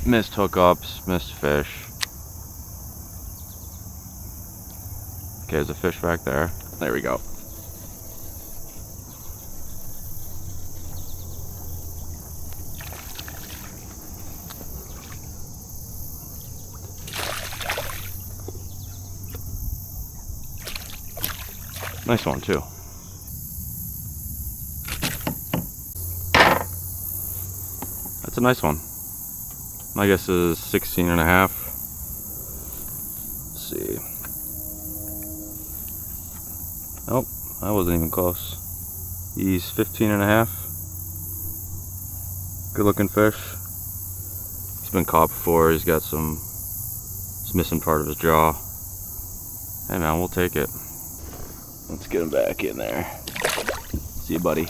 Missed hookups, missed fish. Okay, there's a fish back there. There we go. Nice one too. That's a nice one. My guess is 16 and a half. Let's see. Nope, that wasn't even close. He's 15 and a half. Good looking fish. He's been caught before. He's got he's missing part of his jaw. Hey man, we'll take it. Let's get him back in there. See you, buddy.